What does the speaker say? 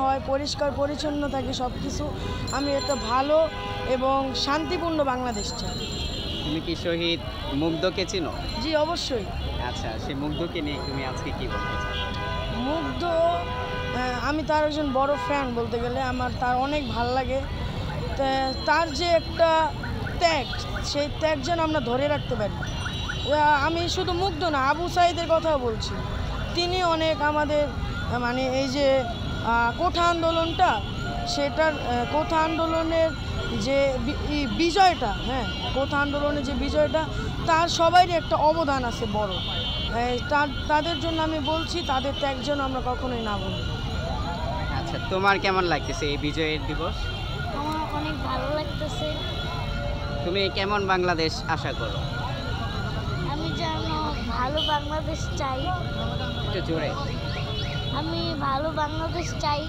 হয়, পরিষ্কার পরিচ্ছন্ন থাকে সব কিছু। আমি একটা ভালো এবং শান্তিপূর্ণ বাংলাদেশ চাই। তুমি কি শহীদ মুগ্ধকে চিনো? জি, অবশ্যই। আচ্ছা, সেই মুগ্ধকে নিয়ে তুমি আজকে কি বলতে চাও? মুগ্ধ, আমি তার একজন বড় ফ্যান বলতে গেলে। আমার তার অনেক ভাল লাগে। তার যে একটা ত্যাগ, সেই ত্যাগ যেন আমরা ধরে রাখতে পারি। আমি শুধু মুগ্ধ না, আবু সাঈদের কথাও বলছি। তিনি অনেক আমাদের মানে এই যে কোঠা আন্দোলনটা, সেটার কোঠা আন্দোলনের যে বিজয়টা, কোঠা আন্দোলনের যে বিজয়টা, তার সবারই একটা অবদান আছে বড়। তাদের জন্য আমি বলছি, তাদের ত্যাগ যেন আমরা কখনোই না বলি। আচ্ছা, তোমার কেমন লাগতেছে এই বিজয়ের দিবস? আমার অনেক ভালো লাগতেছে। তুমি কেমন বাংলাদেশ আশা করো? আমি যেন ভালো বাংলাদেশ চাই। একটু জোরে। আমি ভালো বাংলাদেশ চাই।